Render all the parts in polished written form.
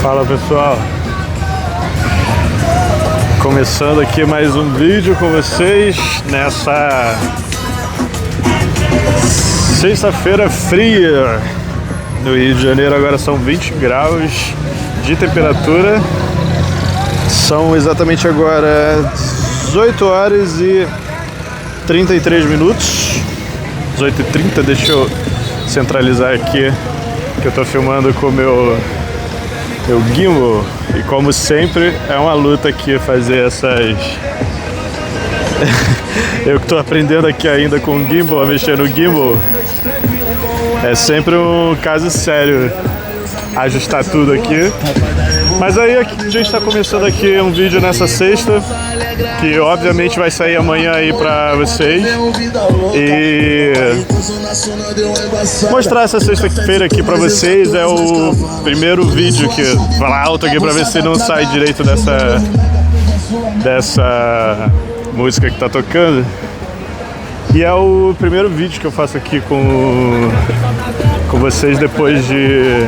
Fala pessoal, começando aqui mais um vídeo com vocês nessa sexta-feira fria no Rio de Janeiro. Agora são 20 graus de temperatura, são exatamente agora 18 horas e 33 minutos, 18h30. Deixa eu centralizar aqui que eu tô filmando com o meu gimbal, e como sempre é uma luta aqui fazer essas eu que tô aprendendo aqui ainda com o gimbal, a mexer no gimbal, é sempre um caso sério ajustar tudo aqui. Mas aí a gente tá começando aqui um vídeo nessa sexta, que obviamente vai sair amanhã aí pra vocês, e mostrar essa sexta-feira aqui pra vocês. É o primeiro vídeo que falar alto aqui pra ver se não sai direito dessa música que tá tocando. E é o primeiro vídeo que eu faço aqui com vocês depois de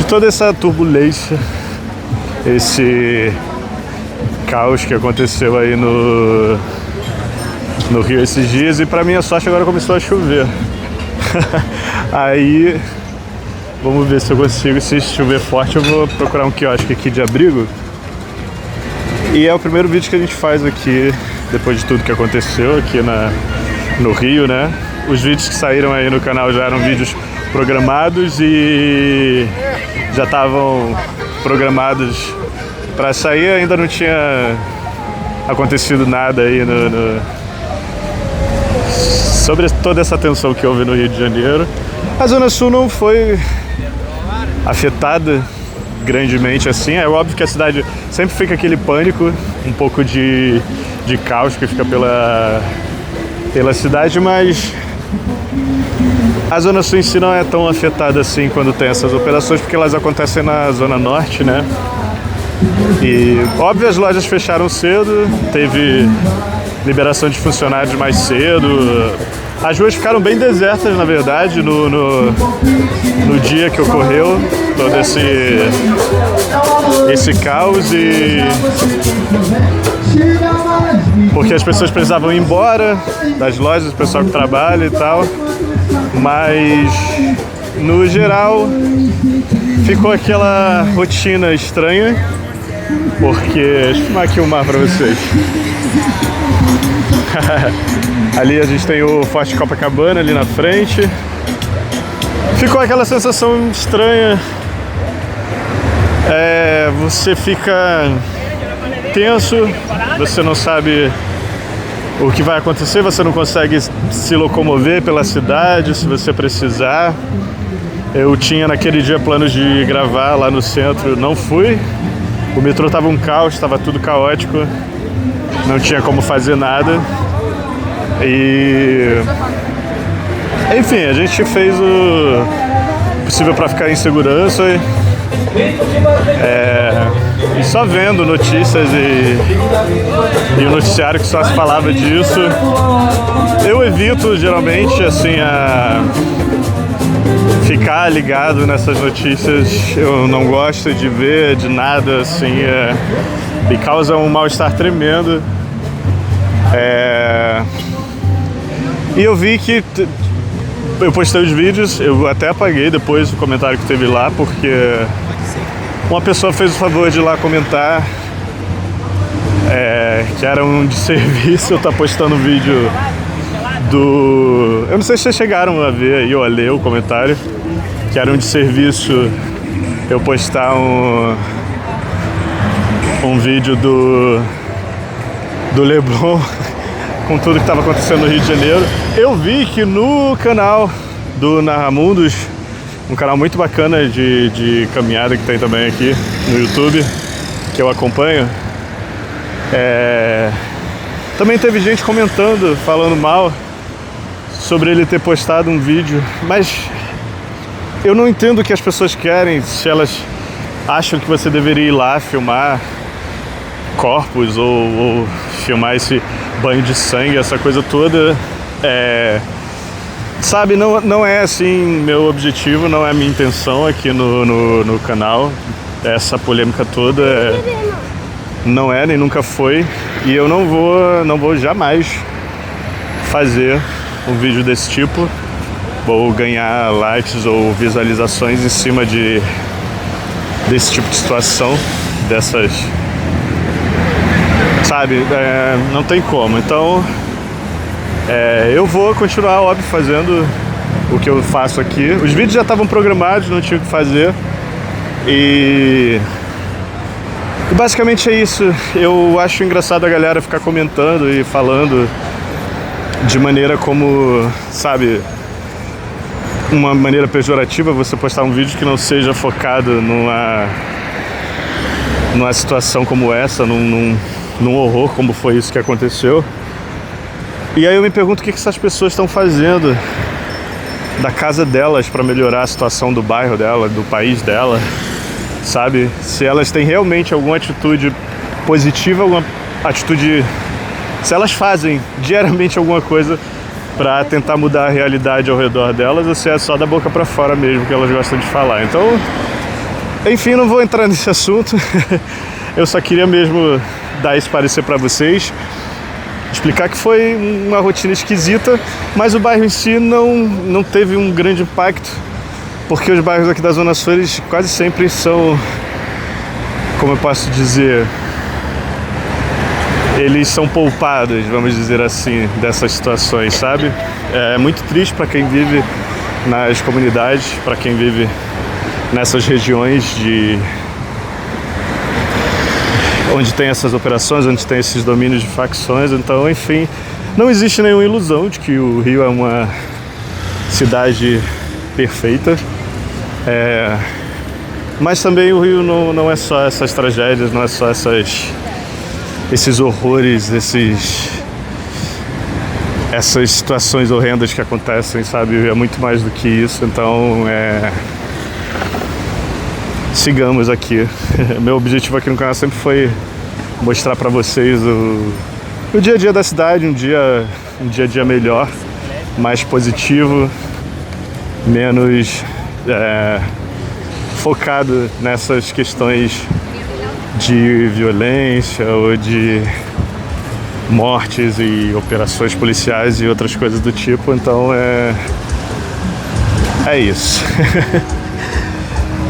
toda essa turbulência, esse caos que aconteceu aí no Rio esses dias. E pra minha sorte agora começou a chover. Aí vamos ver se eu consigo, se chover forte eu vou procurar um quiosque aqui de abrigo. E é o primeiro vídeo que a gente faz aqui depois de tudo que aconteceu aqui no Rio, né? Os vídeos que saíram aí no canal já eram vídeos programados e já estavam programados para sair. Ainda não tinha acontecido nada aí sobre toda essa tensão que houve no Rio de Janeiro. A Zona Sul não foi afetada grandemente assim. É óbvio que a cidade sempre fica aquele pânico, um pouco de caos que fica pela cidade, mas a Zona Sul em si não é tão afetada assim quando tem essas operações, porque elas acontecem na Zona Norte, né? E, óbvio, as lojas fecharam cedo, teve liberação de funcionários mais cedo. As ruas ficaram bem desertas, na verdade, no dia que ocorreu todo esse caos, e porque as pessoas precisavam ir embora das lojas, o pessoal que trabalha e tal. Mas no geral ficou aquela rotina estranha, porque deixa eu filmar aqui o mar para vocês. Ali a gente tem o Forte Copacabana ali na frente. Ficou aquela sensação estranha, você fica tenso, você não sabe o que vai acontecer, você não consegue se locomover pela cidade se você precisar. Eu tinha naquele dia planos de gravar lá no centro, não fui. O metrô tava um caos, estava tudo caótico, não tinha como fazer nada. E enfim, a gente fez o possível para ficar em segurança, e só vendo notícias e o noticiário que só se falava disso. Eu evito geralmente assim a ficar ligado nessas notícias. Eu não gosto de ver de nada assim, me causa um mal-estar tremendo. E eu vi que eu postei os vídeos, eu até apaguei depois o comentário que teve lá, porque uma pessoa fez o favor de ir lá comentar, que era um de serviço. Eu tô postando um vídeo eu não sei se vocês chegaram a ver aí ou a ler o comentário, que era um de serviço eu postar um vídeo do Leblon com tudo que estava acontecendo no Rio de Janeiro. Eu vi que no canal do Narramundos, um canal muito bacana de caminhada que tem também aqui no YouTube, que eu acompanho, também teve gente comentando, falando mal sobre ele ter postado um vídeo. Mas eu não entendo o que as pessoas querem, se elas acham que você deveria ir lá filmar corpos ou filmar esse banho de sangue, essa coisa toda. Sabe, não é assim meu objetivo, não é a minha intenção aqui no canal. Essa polêmica toda não é, nem nunca foi. E eu não vou jamais fazer um vídeo desse tipo ou ganhar likes ou visualizações em cima desse tipo de situação, dessas, sabe, não tem como. Então eu vou continuar, óbvio, fazendo o que eu faço aqui. Os vídeos já estavam programados, não tinha o que fazer. E basicamente é isso. Eu acho engraçado a galera ficar comentando e falando de maneira como, sabe, uma maneira pejorativa você postar um vídeo que não seja focado numa situação como essa, num horror como foi isso que aconteceu. E aí eu me pergunto o que essas pessoas estão fazendo da casa delas para melhorar a situação do bairro dela, do país dela, sabe? Se elas têm realmente alguma atitude positiva, alguma atitude... Se elas fazem diariamente alguma coisa para tentar mudar a realidade ao redor delas, ou se é só da boca para fora mesmo que elas gostam de falar. Então, enfim, não vou entrar nesse assunto. Eu só queria mesmo dar esse parecer para vocês, explicar que foi uma rotina esquisita, mas o bairro em si não teve um grande impacto, porque os bairros aqui da Zona Sul, eles quase sempre são, como eu posso dizer, eles são poupados, vamos dizer assim, dessas situações, sabe? É muito triste para quem vive nas comunidades, para quem vive nessas regiões onde tem essas operações, onde tem esses domínios de facções. Então, enfim, não existe nenhuma ilusão de que o Rio é uma cidade perfeita. Mas também o Rio não é só essas tragédias, não é só esses horrores, essas situações horrendas que acontecem, sabe? É muito mais do que isso. Então, sigamos aqui. Meu objetivo aqui no canal sempre foi mostrar pra vocês o dia a dia da cidade, um dia a dia melhor, mais positivo, menos focado nessas questões de violência ou de mortes e operações policiais e outras coisas do tipo. Então é isso.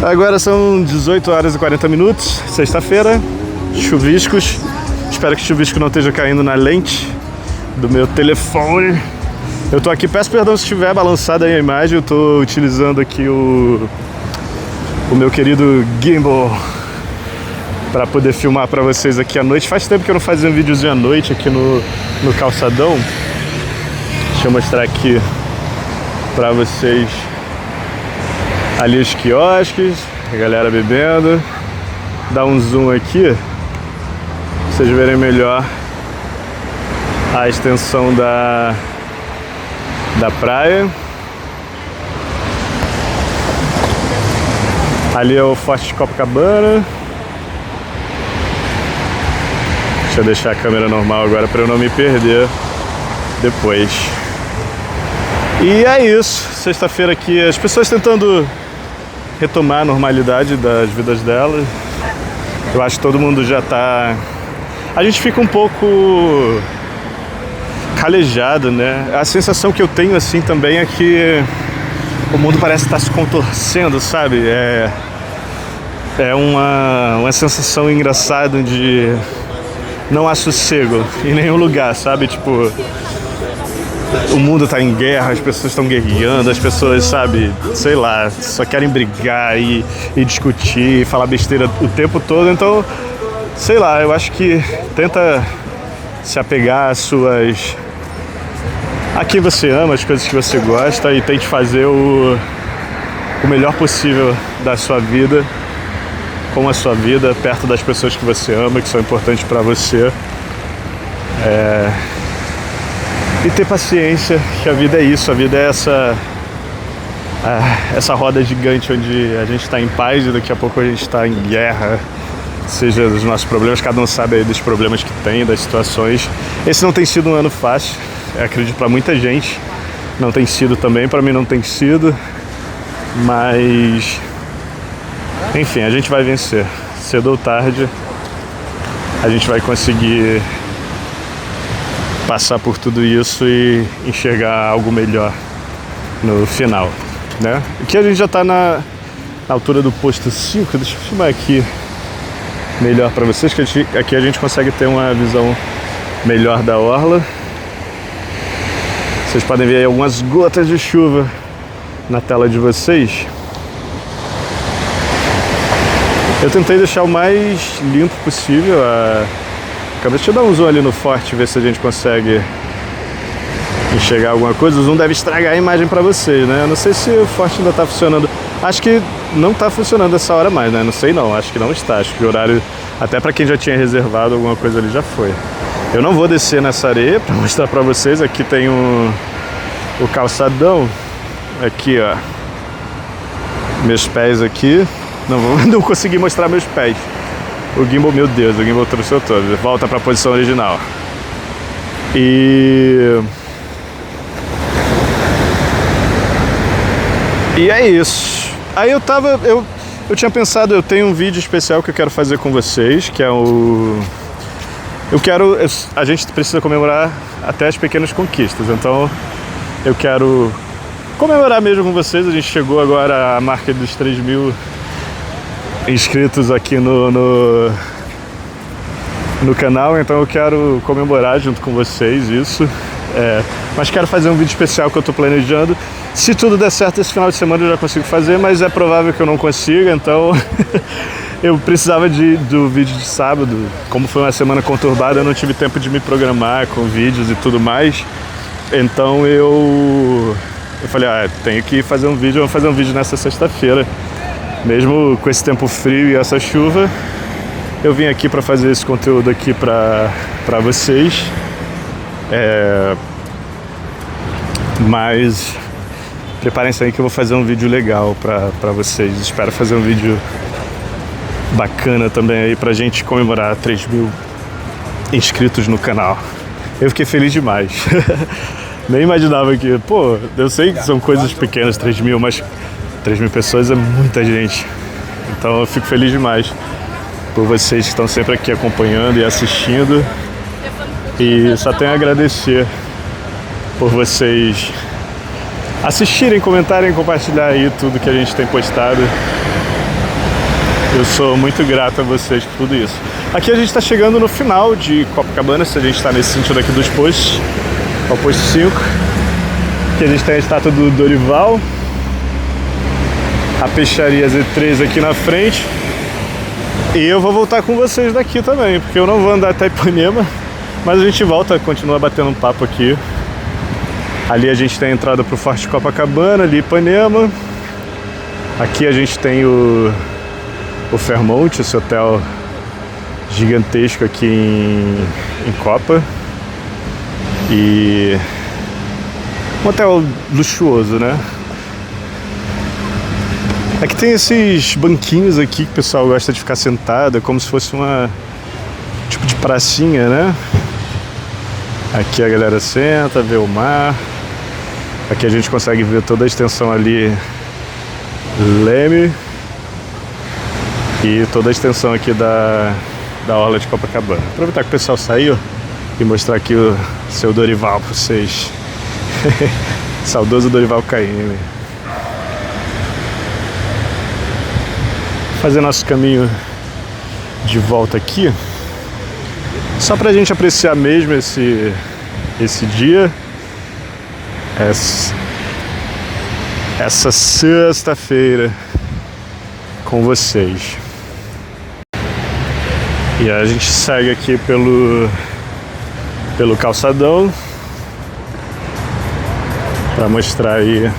Agora são 18 horas e 40 minutos, sexta-feira, chuviscos. Espero que o chuvisco não esteja caindo na lente do meu telefone. Eu tô aqui, peço perdão se estiver balançada aí a imagem. Eu tô utilizando aqui o meu querido gimbal para poder filmar para vocês aqui à noite. Faz tempo que eu não fazia um videozinho à noite aqui no calçadão. Deixa eu mostrar aqui para vocês ali os quiosques, a galera bebendo. Dá um zoom aqui pra vocês verem melhor a extensão da praia. Ali é o Forte de Copacabana. Deixa eu deixar a câmera normal agora para eu não me perder depois. E é isso, sexta-feira aqui, as pessoas tentando retomar a normalidade das vidas delas. Eu acho que todo mundo já tá... A gente fica um pouco calejado, né? A sensação que eu tenho assim também é que o mundo parece estar se contorcendo, sabe? É uma sensação engraçada de não há sossego em nenhum lugar, sabe? Tipo, o mundo tá em guerra, as pessoas estão guerreando, as pessoas, sabe, sei lá, só querem brigar e discutir, e falar besteira o tempo todo. Então, sei lá, eu acho que tenta se apegar a quem você ama, as coisas que você gosta, e tente fazer o melhor possível da sua vida, com a sua vida, perto das pessoas que você ama, que são importantes para você. E ter paciência, que a vida é isso, a vida é essa roda gigante onde a gente está em paz e daqui a pouco a gente está em guerra, seja dos nossos problemas, cada um sabe aí dos problemas que tem, das situações. Esse não tem sido um ano fácil, eu acredito, para muita gente, Não tem sido também, pra mim não tem sido. Mas enfim, a gente vai vencer. Cedo ou tarde a gente vai conseguir passar por tudo isso e enxergar algo melhor no final, né? Aqui a gente já tá na altura do posto 5. Deixa eu filmar aqui melhor para vocês, que aqui a gente consegue ter uma visão melhor da orla. Vocês podem ver aí algumas gotas de chuva na tela de vocês. Eu tentei deixar o mais limpo possível. Deixa eu dar um zoom ali no forte, ver se a gente consegue enxergar alguma coisa. O zoom deve estragar a imagem para vocês, né? Eu não sei se o forte ainda tá funcionando. Acho que não tá funcionando essa hora mais, né? Não sei não, acho que não está. Acho que o horário, até para quem já tinha reservado alguma coisa ali, já foi. Eu não vou descer nessa areia para mostrar para vocês. Aqui tem o calçadão. Aqui, ó. Meus pés aqui. Não consegui mostrar meus pés. O gimbal, meu Deus, o gimbal trouxe todo. Volta para a posição original. E é isso. Aí eu tinha pensado, eu tenho um vídeo especial que eu quero fazer com vocês, que é a gente precisa comemorar até as pequenas conquistas. Então eu quero comemorar mesmo com vocês. A gente chegou agora à marca dos 3.000 inscritos aqui no canal, então eu quero comemorar junto com vocês isso. Mas quero fazer um vídeo especial que eu tô planejando. Se tudo der certo esse final de semana eu já consigo fazer, mas é provável que eu não consiga, então eu precisava do vídeo de sábado. Como foi uma semana conturbada, eu não tive tempo de me programar com vídeos e tudo mais. Então eu falei, tenho que fazer um vídeo, vou fazer um vídeo nessa sexta-feira. Mesmo com esse tempo frio e essa chuva, eu vim aqui para fazer esse conteúdo aqui para vocês. Mas preparem-se aí que eu vou fazer um vídeo legal para vocês. Espero fazer um vídeo bacana também aí pra gente comemorar 3.000 inscritos no canal. Eu fiquei feliz demais. Nem imaginava que, eu sei que são coisas pequenas, 3.000, mas 3.000 pessoas é muita gente. Então eu fico feliz demais por vocês que estão sempre aqui acompanhando e assistindo. E só tenho a agradecer por vocês assistirem, comentarem, compartilhar aí tudo que a gente tem postado. Eu sou muito grato a vocês por tudo isso. Aqui a gente está chegando no final de Copacabana. Se a gente está nesse sítio daqui dos postos, é o posto 5. Aqui a gente tem a estátua do Dorival, a peixaria Z3 aqui na frente. E eu vou voltar com vocês daqui também, porque eu não vou andar até Ipanema, mas a gente volta, continua batendo um papo aqui. Ali a gente tem a entrada para o Forte Copacabana, ali Ipanema. Aqui a gente tem o Fairmont, esse hotel gigantesco aqui em Copa. E um hotel luxuoso, né? Aqui tem esses banquinhos aqui que o pessoal gosta de ficar sentado, como se fosse uma tipo de pracinha, né? Aqui a galera senta, vê o mar. Aqui a gente consegue ver toda a extensão ali Leme e toda a extensão aqui da orla de Copacabana. Aproveitar que o pessoal saiu e mostrar aqui o seu Dorival para vocês. Saudoso Dorival KM. Fazer nosso caminho de volta aqui, só pra gente apreciar mesmo esse dia, essa sexta-feira com vocês. E a gente segue aqui pelo calçadão para mostrar aí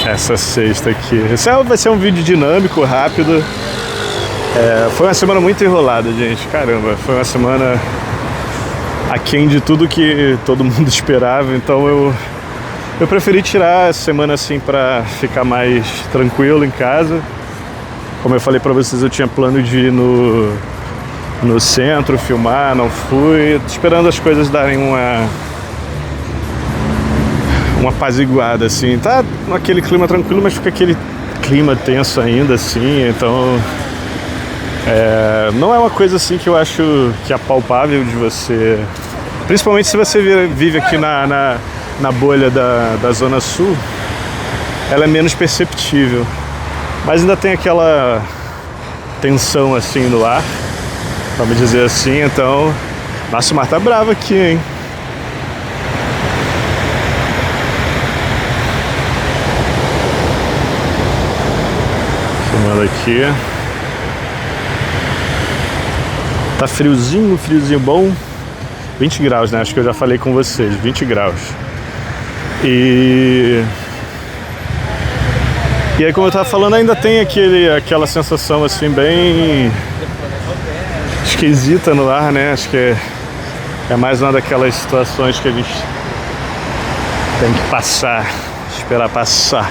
essa sexta aqui. Esse vai ser um vídeo dinâmico, rápido. Foi uma semana muito enrolada, gente. Caramba, foi uma semana aquém de tudo que todo mundo esperava. Então eu preferi tirar essa semana assim para ficar mais tranquilo em casa. Como eu falei para vocês, eu tinha plano de ir no centro filmar, não fui. Tô esperando as coisas darem uma apaziguada, assim. Tá aquele clima tranquilo, mas fica aquele clima tenso ainda, assim, então... não é uma coisa assim que eu acho que é palpável de você... Principalmente se você vive aqui na bolha da Zona Sul, ela é menos perceptível. Mas ainda tem aquela tensão assim no ar, vamos dizer assim, então... Nossa, o mar tá bravo aqui, hein? Filmando aqui. Tá friozinho, friozinho bom. 20 graus, né? Acho que eu já falei com vocês, 20 graus. E aí, como eu tava falando, ainda tem aquela sensação assim bem esquisita no ar, né? Acho que é mais uma daquelas situações que a gente tem que passar, esperar passar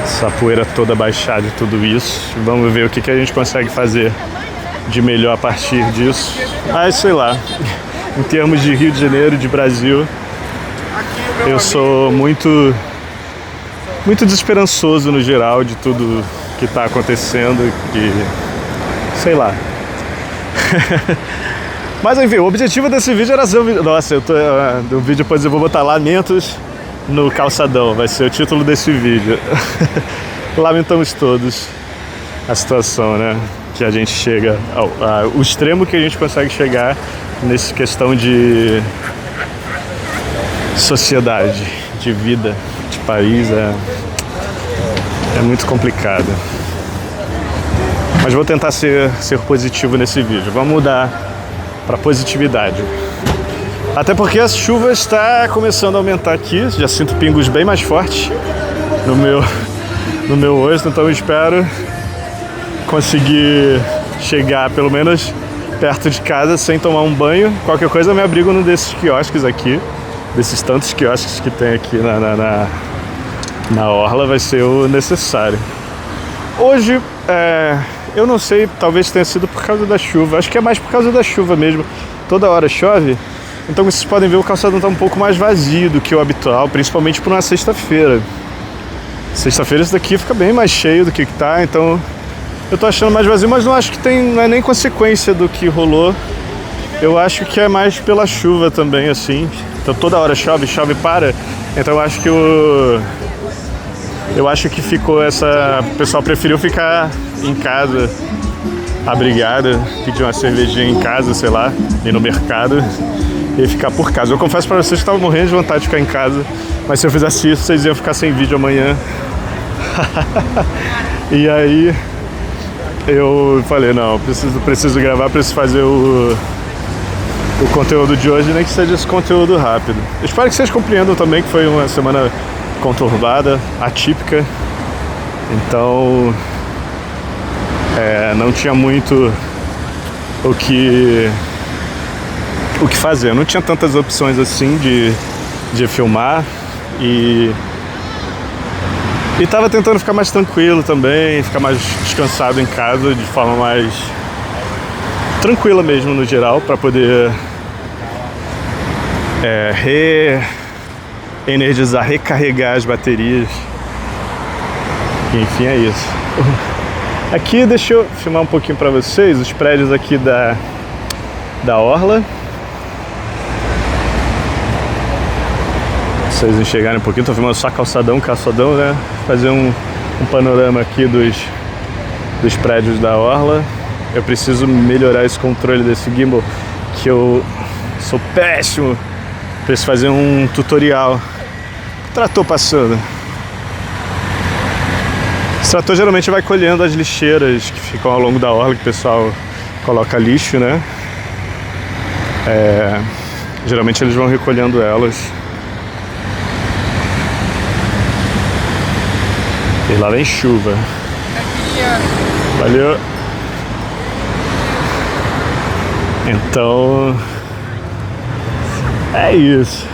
essa poeira toda baixar de tudo isso. Vamos ver o que a gente consegue fazer de melhor a partir disso. Mas sei lá, em termos de Rio de Janeiro, de Brasil, eu sou muito desesperançoso no geral de tudo que está acontecendo, que sei lá. Mas enfim, o objetivo desse vídeo era ser nossa, do vídeo depois eu vou botar lamentos no calçadão, vai ser o título desse vídeo. Lamentamos todos a situação, né? Que a gente chega o extremo que a gente consegue chegar nessa questão de sociedade, de vida, de país, é muito complicado. Mas vou tentar ser positivo nesse vídeo. Vamos mudar para positividade. Até porque a chuva está começando a aumentar aqui. Já sinto pingos bem mais fortes no meu rosto, então eu espero conseguir chegar pelo menos perto de casa sem tomar um banho. Qualquer coisa eu me abrigo num desses quiosques aqui, desses tantos quiosques que tem aqui na orla, vai ser o necessário. Hoje, eu não sei, talvez tenha sido por causa da chuva, acho que é mais por causa da chuva mesmo. Toda hora chove, então vocês podem ver o calçadão está um pouco mais vazio do que o habitual, principalmente por uma sexta-feira. Sexta-feira isso daqui fica bem mais cheio do que tá, então eu tô achando mais vazio, mas não acho que não é nem consequência do que rolou. Eu acho que é mais pela chuva também, assim. Então toda hora chove e para. Então eu acho que ficou o pessoal preferiu ficar em casa, abrigado, pedir uma cervejinha em casa, sei lá, ir no mercado e ficar por casa. Eu confesso pra vocês que tava morrendo de vontade de ficar em casa, mas se eu fizesse isso, vocês iam ficar sem vídeo amanhã. E aí eu falei, não, preciso gravar, preciso fazer o conteúdo de hoje, nem que seja esse conteúdo rápido. Eu espero que vocês compreendam também que foi uma semana conturbada, atípica. Então não tinha muito o que fazer. Eu não tinha tantas opções assim de filmar e tava tentando ficar mais tranquilo também, ficar mais descansado em casa, de forma mais tranquila mesmo no geral, para poder reenergizar, recarregar as baterias. E, enfim, é isso. Aqui, deixa eu filmar um pouquinho para vocês os prédios aqui da orla. Pra vocês enxergarem um pouquinho, tô filmando só calçadão, né? Fazer um panorama aqui dos prédios da orla. Eu preciso melhorar esse controle desse gimbal, que eu sou péssimo. Preciso fazer um tutorial. Trator passando. Esse trator geralmente vai colhendo as lixeiras que ficam ao longo da orla, que o pessoal coloca lixo, né? Geralmente eles vão recolhendo elas. E lá vem chuva. Valeu. Então é isso.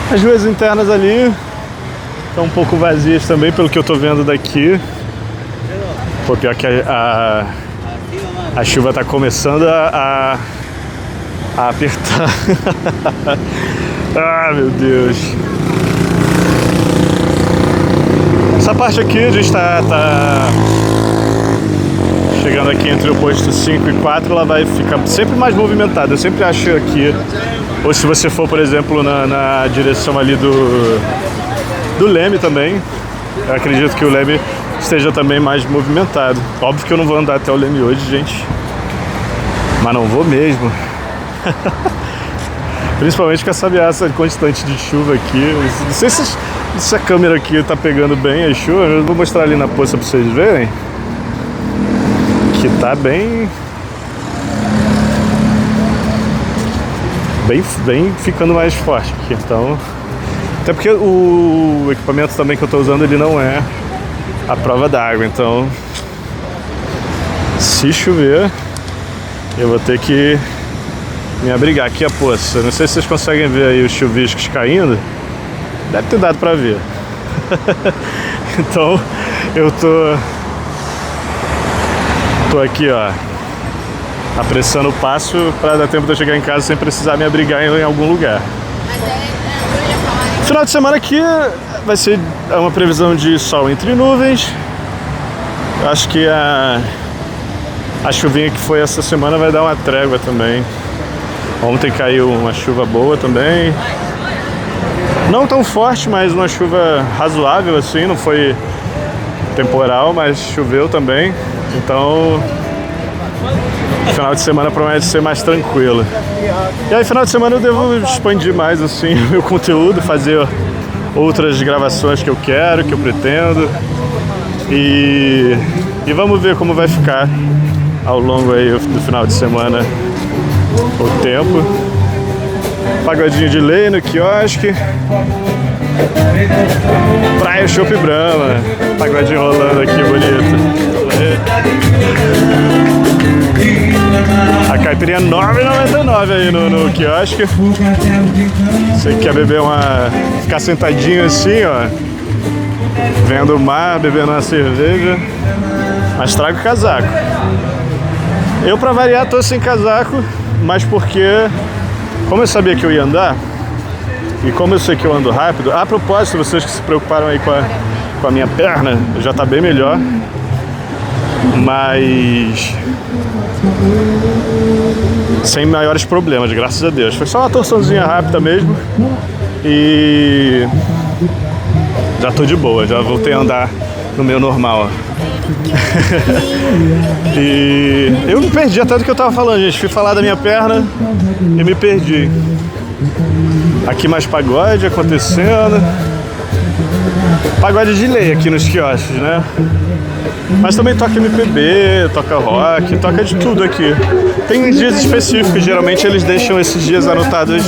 As ruas internas ali estão um pouco vazias também, pelo que eu tô vendo daqui. Pô, pior que a chuva tá começando a apertar. Ah, meu Deus. Essa parte aqui a gente tá chegando aqui entre o posto 5 e 4, ela vai ficar sempre mais movimentada. Eu sempre acho aqui, ou se você for, por exemplo, na direção ali do Leme também, eu acredito que o Leme esteja também mais movimentado. Óbvio que eu não vou andar até o Leme hoje, gente, mas não vou mesmo. Principalmente com essa ameaça constante de chuva aqui. Não sei se a câmera aqui tá pegando bem a chuva. Eu vou mostrar ali na poça pra vocês verem. Que tá bem ficando mais forte aqui. Então, até porque o equipamento também que eu tô usando, ele não é a prova d'água. Então, se chover, eu vou ter que me abrigar. Aqui a poça. Não sei se vocês conseguem ver aí os chuviscos caindo. Deve ter dado pra ver. Então eu tô aqui, ó, apressando o passo para dar tempo de eu chegar em casa sem precisar me abrigar em algum lugar. Final de semana aqui vai ser uma previsão de sol entre nuvens. Acho que a chuvinha que foi essa semana vai dar uma trégua também. Ontem caiu uma chuva boa também. Não tão forte, mas uma chuva razoável assim, não foi temporal, mas choveu também. Então, final de semana promete ser mais tranquilo. E aí, final de semana eu devo expandir mais assim o meu conteúdo, fazer outras gravações que eu quero, que eu pretendo. E vamos ver como vai ficar ao longo aí do final de semana o tempo. Pagodinho de lei no quiosque. Praia Chopp Brahma. Pagodinho rolando aqui, bonito. A caipirinha R$9,99 aí no quiosque. Você quer beber ficar sentadinho assim, ó, vendo o mar, bebendo uma cerveja. Mas traga o casaco. Eu, pra variar, tô sem casaco, mas porque, como eu sabia que eu ia andar, e como eu sei que eu ando rápido, a propósito, vocês que se preocuparam aí com a minha perna, já tá bem melhor, mas sem maiores problemas, graças a Deus. Foi só uma torçãozinha rápida mesmo e já tô de boa, já voltei a andar no meu normal. E eu me perdi até do que eu tava falando, gente. Fui falar da minha perna e me perdi. Aqui mais pagode acontecendo. Pagode de lei aqui nos quiosques, né? Mas também toca MPB, toca rock, toca de tudo aqui. Tem dias específicos, geralmente eles deixam esses dias anotados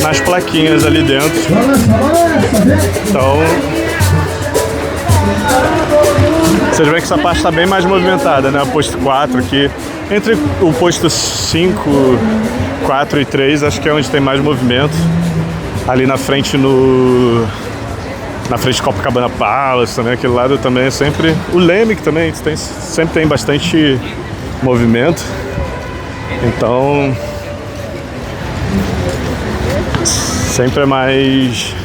nas plaquinhas ali dentro. Então, vocês veem que essa parte está bem mais movimentada, né? O posto 4 aqui. Entre o posto 5, 4 e 3, acho que é onde tem mais movimento. Ali na frente, na frente de Copacabana Palace também, aquele lado também é sempre... O Leme, que também sempre tem bastante movimento. Então, sempre é mais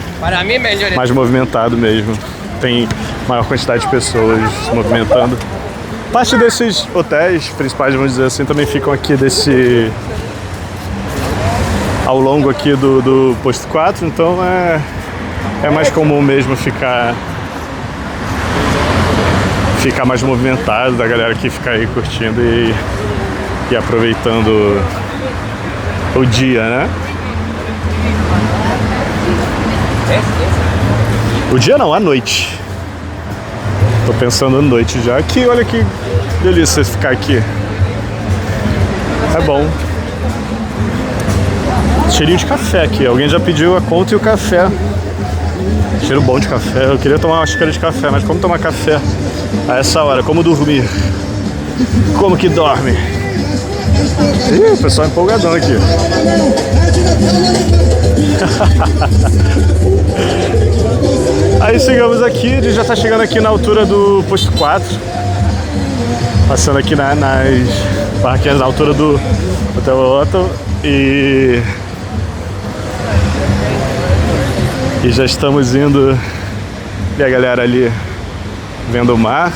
movimentado mesmo. Tem maior quantidade de pessoas se movimentando. Parte desses hotéis principais, vamos dizer assim, também ficam aqui ao longo aqui do posto 4, então é mais comum mesmo ficar mais movimentado, da galera que fica aí curtindo e aproveitando o dia, né? O dia não, a noite. Tô pensando na noite já. Aqui, olha que delícia ficar aqui. É bom. Cheirinho de café aqui. Alguém já pediu a conta e o café. Cheiro bom de café. Eu queria tomar uma xícara de café, mas como tomar café a essa hora? Como dormir? Como que dorme? Ih, o pessoal é empolgadão aqui. Aí chegamos aqui, a gente já tá chegando aqui na altura do posto 4. Passando aqui nas barraquinhas na altura do Hotel Otto e já estamos indo. E a galera ali vendo o mar.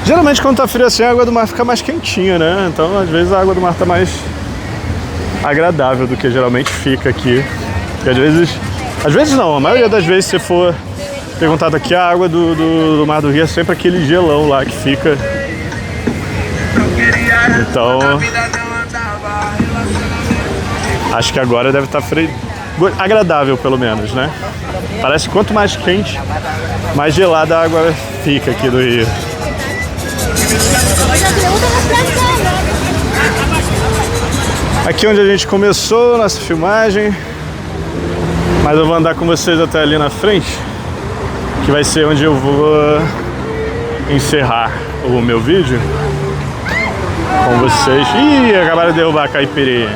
Geralmente quando tá frio assim, a água do mar fica mais quentinha, né? Então às vezes a água do mar tá mais agradável do que geralmente fica aqui. Porque às vezes não, a maioria das vezes, se for perguntado aqui, a água do Mar do Rio é sempre aquele gelão lá que fica. Então acho que agora deve estar agradável, pelo menos, né? Parece que quanto mais quente, mais gelada a água fica aqui do Rio. Aqui onde a gente começou nossa filmagem, mas eu vou andar com vocês até ali na frente, que vai ser onde eu vou encerrar o meu vídeo com vocês. Ih, acabaram de derrubar a caipirinha.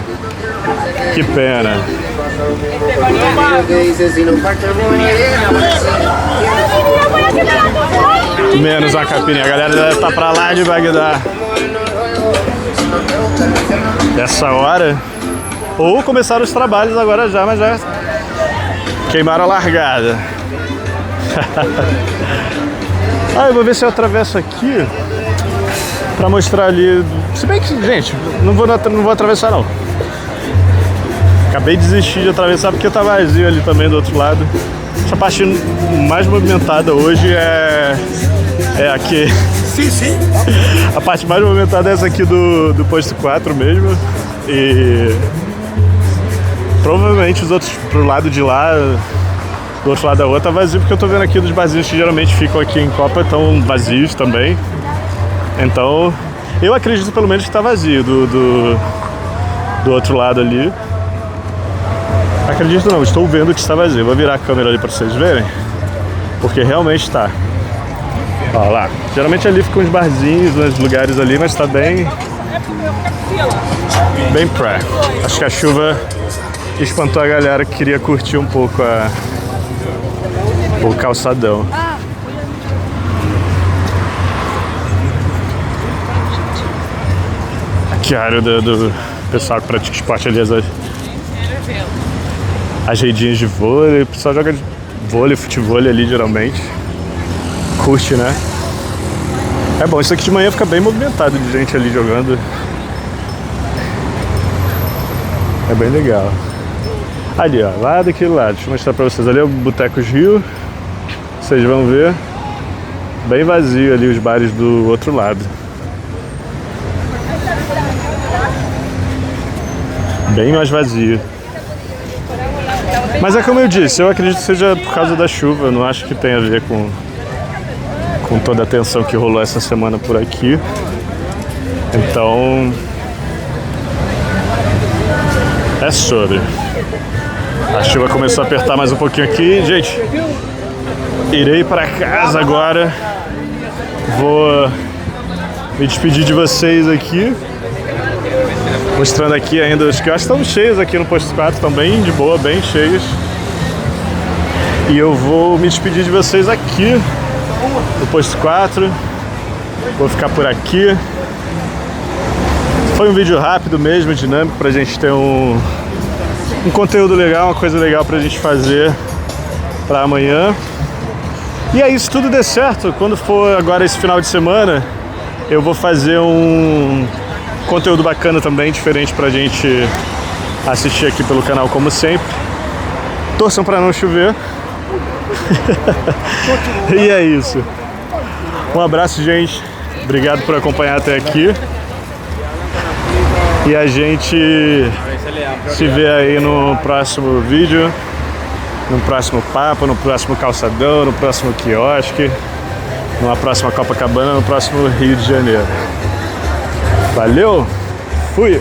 Que pena. Menos a caipirinha. A galera deve estar pra lá de Bagdá essa hora. Ou começaram os trabalhos agora já, mas já queimaram a largada. Eu vou ver se eu atravesso aqui pra mostrar ali. Se bem que, gente, não vou atravessar não. Acabei de desistir de atravessar porque tá vazio ali também do outro lado. Essa parte mais movimentada hoje é aqui. Sim. A parte mais movimentada é essa aqui do posto 4 mesmo. E provavelmente os outros pro lado de lá, do outro lado da rua, tá vazio, porque eu tô vendo aqui dos barzinhos que geralmente ficam aqui em Copa, estão vazios também. Então eu acredito pelo menos que tá vazio do outro lado ali. Acredito não, estou vendo que está vazio. Vou virar a câmera ali para vocês verem, porque realmente está. Olha lá, geralmente ali ficam uns barzinhos, uns lugares ali, mas está bem pré. Acho que a chuva espantou a galera que queria curtir um pouco o calçadão. Aqui a área do pessoal que pratica esporte ali, as redinhas de vôlei, o pessoal joga vôlei, futevôlei ali geralmente. Curte, né? É bom, isso aqui de manhã fica bem movimentado de gente ali jogando. É bem legal. Ali, ó, lá daquele lado, deixa eu mostrar pra vocês. Ali é o Botecos Rio. Vocês vão ver. Bem vazio ali os bares do outro lado. Bem mais vazio. Mas é como eu disse, eu acredito que seja por causa da chuva, eu não acho que tenha a ver com toda a tensão que rolou essa semana por aqui. Então é sobre. A chuva começou a apertar mais um pouquinho aqui. Gente, irei para casa agora. Vou me despedir de vocês aqui. Mostrando aqui ainda os quiosques estão cheios aqui no posto 4, estão bem de boa, bem cheios. E eu vou me despedir de vocês aqui no posto 4. Vou ficar por aqui. Foi um vídeo rápido mesmo, dinâmico, pra gente ter um conteúdo legal, uma coisa legal pra gente fazer pra amanhã. E aí, se tudo der certo, quando for agora esse final de semana, eu vou fazer um conteúdo bacana também, diferente pra gente assistir aqui pelo canal como sempre. Torçam pra não chover. E é isso. Um abraço, gente. Obrigado por acompanhar até aqui. E a gente se vê aí no próximo vídeo, no próximo papo, no próximo calçadão, no próximo quiosque, numa próxima Copacabana, no próximo Rio de Janeiro. Valeu, fui!